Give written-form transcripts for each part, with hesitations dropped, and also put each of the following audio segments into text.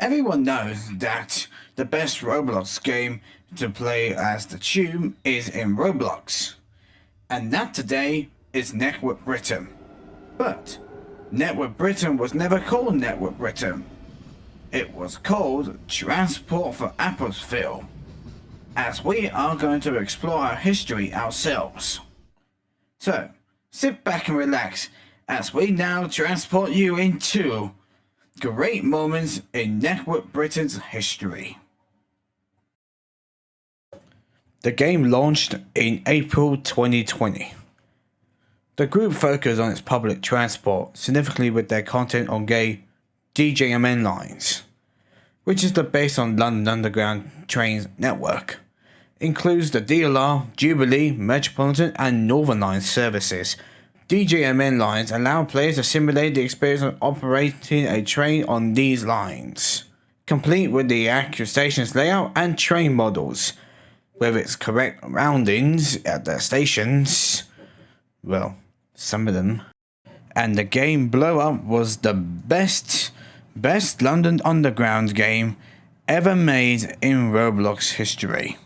Everyone knows that the best Roblox game to play as the tube is in Roblox, and that today is Network Britain. But Network Britain was never called Network Britain. It was called Transport for Applesville, as we are going to explore our history ourselves. So, sit back and relax as we now transport you into great moments in Network Britain's history. The game launched in April 2020. The group focused on its public transport, significantly with their content on gay DJMN lines, which is the base on London Underground trains network. Includes the DLR, Jubilee, Metropolitan and Northern Line services. DJMN lines allow players to simulate the experience of operating a train on these lines, complete with the accurate station's layout and train models, with its correct roundings at their stations. Well, some of them. And the game Blow Up was the best London Underground game ever made in Roblox history.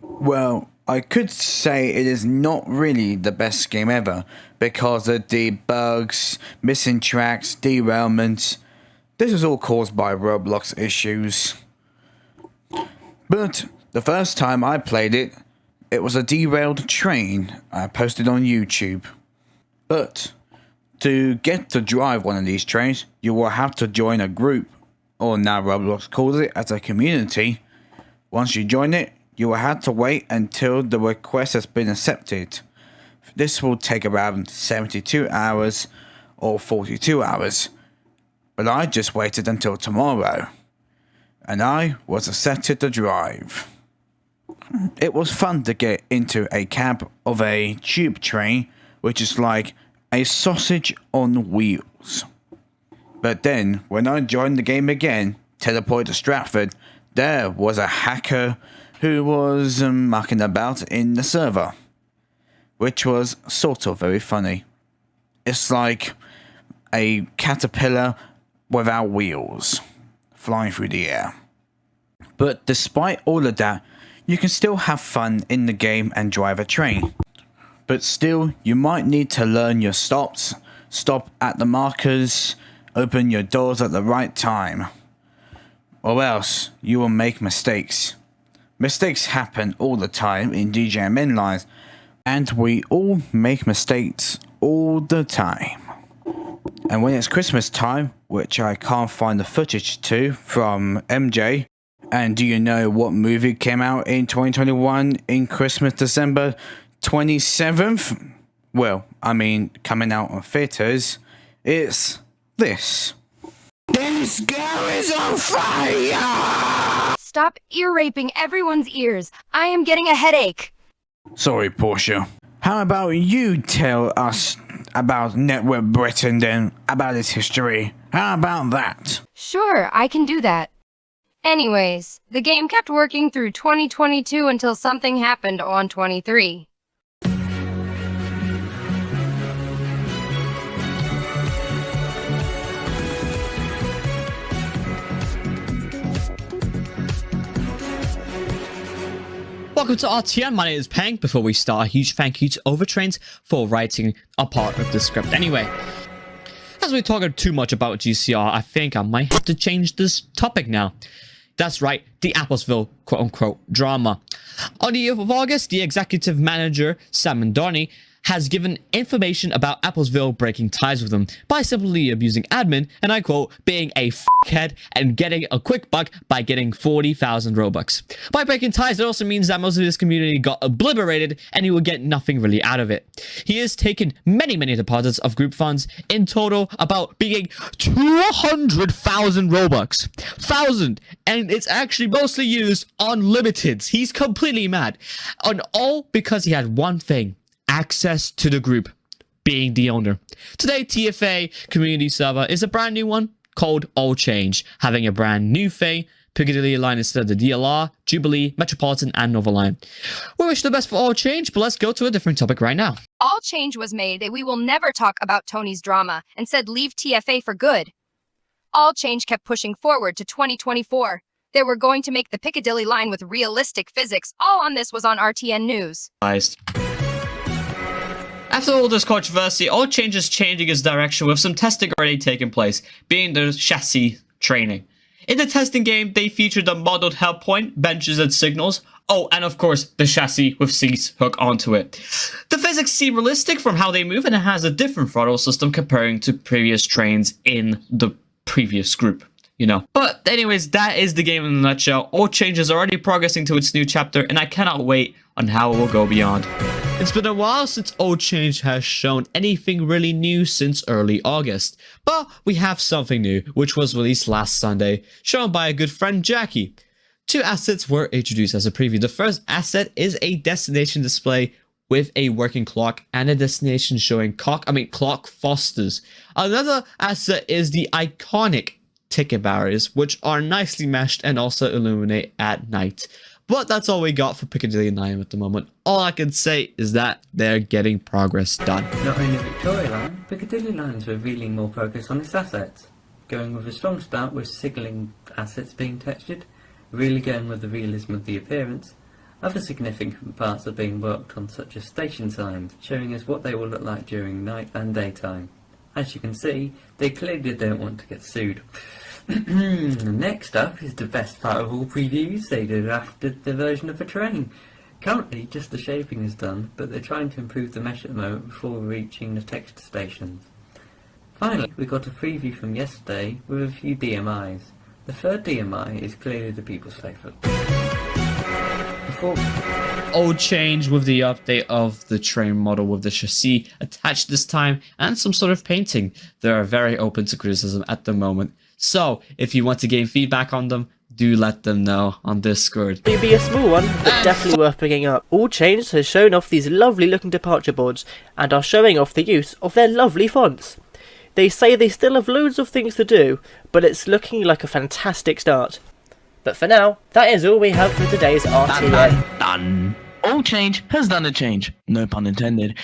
Well, I could say it is not really the best game ever because of the bugs, missing tracks, derailments. This was all caused by Roblox issues. But the first time I played it, it was a derailed train I posted on YouTube. But to get to drive one of these trains, you will have to join a group, or now Roblox calls it as a community. Once you join it, you will have to wait until the request has been accepted. This will take around 72 hours or 42 hours. But I just waited until tomorrow, and I was accepted to drive. It was fun to get into a cab of a tube train, which is like a sausage on wheels. But then, when I joined the game again, teleported to Stratford, there was a hacker who was mucking about in the server, which was sort of very funny. It's like a caterpillar without wheels, flying through the air. But despite all of that, you can still have fun in the game and drive a train. But still, you might need to learn your stops, stop at the markers, open your doors at the right time, or else you will make mistakes. Mistakes happen all the time in DJMN lines, and we all make mistakes all the time. And when it's Christmas time, which I can't find the footage to from MJ, and do you know what movie came out in 2021 in Christmas, December 27th? Well, I mean, coming out on theaters, it's this. This girl is on fire! Stop ear-raping everyone's ears. I am getting a headache. Sorry, Portia. How about you tell us about Network Britain then, about its history? How about that? Sure, I can do that. Anyways, the game kept working through 2022 until something happened on 23. Welcome to RTN, my name is Peng. Before we start, a huge thank you to Overtrains for writing a part of the script. Anyway, as we're talking too much about GCR, I think I might have to change this topic now. That's right, the Applesville quote-unquote drama. On the 8th of August, the executive manager, Sam Dorney, has given information about Applesville breaking ties with them by simply abusing admin, and I quote, being a f***head and getting a quick buck by getting 40,000 Robux. By breaking ties, it also means that most of this community got obliterated and he will get nothing really out of it. He has taken many deposits of group funds, in total about being 200,000 Robux. 1,000! And it's actually mostly used on limiteds. He's completely mad. And all because he had one thing. Access to the group, being the owner. Today, TFA community server is a brand new one called All Change, having a brand new Fae, Piccadilly line instead of the DLR, Jubilee, Metropolitan, and Nova line. We wish the best for All Change, but let's go to a different topic right now. All change was made that we will never talk about Tony's drama and said leave TFA for good. All Change kept pushing forward to 2024. They were going to make the Piccadilly line with realistic physics. All on this was on RTN News. After all this controversy, All Change is changing its direction with some testing already taking place, being the chassis training. In the testing game, they featured a modeled help point, benches and signals. Oh, and of course, the chassis with seats hooked onto it. The physics seem realistic from how they move, and it has a different throttle system comparing to previous trains in the previous group. But anyways, that is the game in a nutshell. All Change is already progressing to its new chapter, and I cannot wait on how it will go beyond. It's been a while since All Change has shown anything really new since early August, but we have something new, which was released last Sunday, shown by a good friend Jackie. 2 assets were introduced as a preview. The first asset is a destination display with a working clock and a destination showing clock fosters. Another asset is the iconic ticket barriers, which are nicely meshed and also illuminate at night. But that's all we got for Piccadilly Line at the moment. All I can say is that they're getting progress done. Not only Victoria Line, Piccadilly Line is revealing more progress on its assets. Going with a strong start with signalling assets being textured, really going with the realism of the appearance. Other significant parts are being worked on, such as station signs, showing us what they will look like during night and daytime. As you can see, they clearly don't want to get sued. Next up is the best part of all previews. They drafted the version of a train. Currently just the shaping is done, but they're trying to improve the mesh at the moment before reaching the text stations. Finally, we got a preview from yesterday with a few DMIs. The third DMI is clearly the people's favourite. All Change with the update of the train model with the chassis attached this time and some sort of painting. They are very open to criticism at the moment. So, if you want to gain feedback on them, do let them know on Discord. It'll be a small one, but definitely worth picking up. All Change has shown off these lovely looking departure boards and are showing off the use of their lovely fonts. They say they still have loads of things to do, but it's looking like a fantastic start. But for now, that is all we have for today's RTN. Done. All Change has done a change, no pun intended.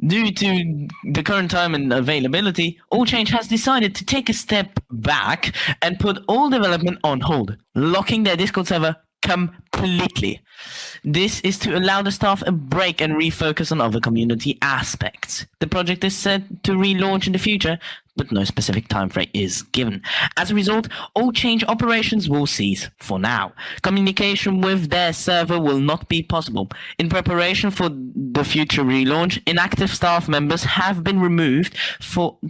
Due to the current time and availability, All Change has decided to take a step back and put all development on hold, locking their Discord server completely. This is to allow the staff a break and refocus on other community aspects. The project is set to relaunch in the future, but no specific time frame is given. As a result, all change operations will cease for now. Communication with their server will not be possible. In preparation for the future relaunch, inactive staff members have been removed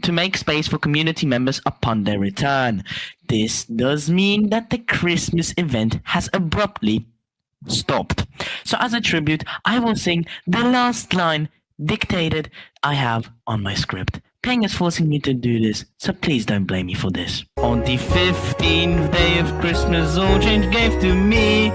to make space for community members upon their return. This does mean that the Christmas event has abruptly stopped. So as a tribute, I will sing the last line dictated I have on my script. Peng is forcing me to do this, so please don't blame me for this. On the 15th day of Christmas, All Change gave to me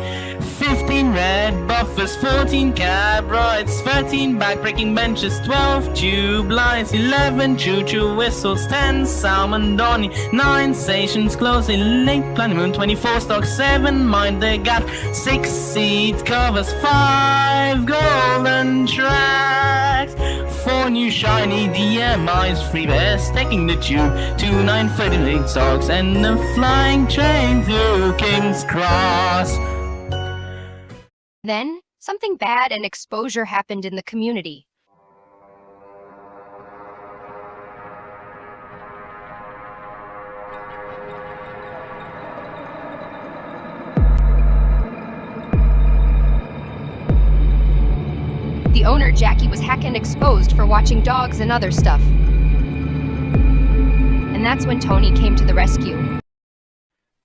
15 red buffers, 14 cab rides, 13 backbreaking benches, 12 tube lights, 11 choo-choo whistles, 10 salmon donny, 9 stations closing, late planning moon, 24 stock, 7 mind the gap, 6 seat covers, 5 golden tracks, 4 new shiny DMIs, 3 bears taking the tube, 2 938 socks, and a flying train to King's Cross. Then, something bad and exposure happened in the community. The owner, Jackie, was hacked and exposed for watching dogs and other stuff. And that's when Tony came to the rescue.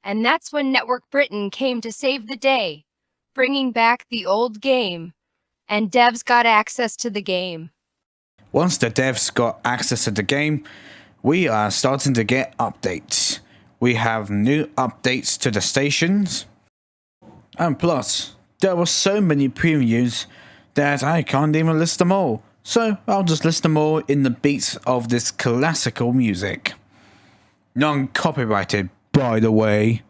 And that's when Network Britain came to save the day, bringing back the old game. And devs got access to the game. Once the devs got access to the game, we are starting to get updates. We have new updates to the stations. And plus, there were so many previews that I can't even list them all. So I'll just list them all in the beats of this classical music. Non-copyrighted, by the way.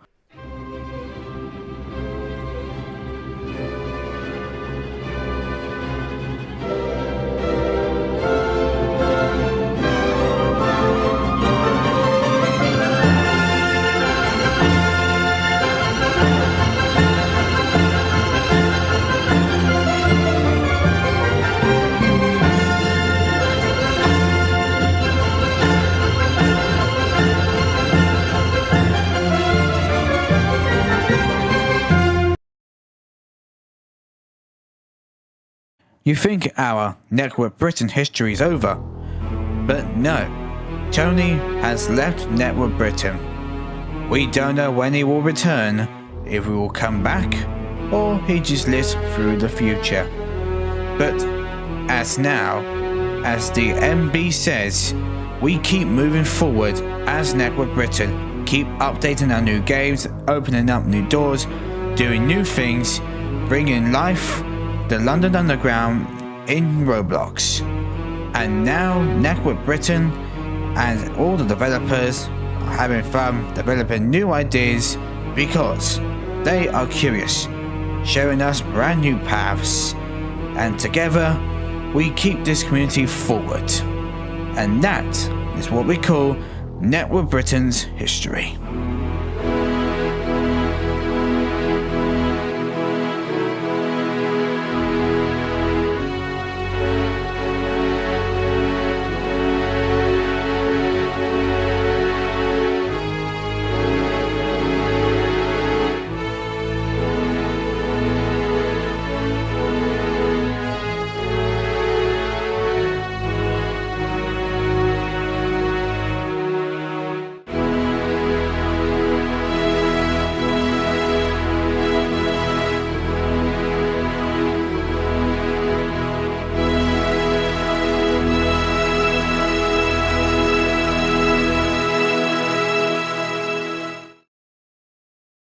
You think our Network Britain history is over, but no. Tony has left Network Britain. We don't know when he will return, if he will come back, or he just lives through the future. But as now, as the MB says, we keep moving forward as Network Britain, keep updating our new games, opening up new doors, doing new things, bringing life, the London Underground in Roblox. And now Network Britain and all the developers are having fun developing new ideas because they are curious, showing us brand new paths, and together we keep this community forward. And that is what we call Network Britain's history.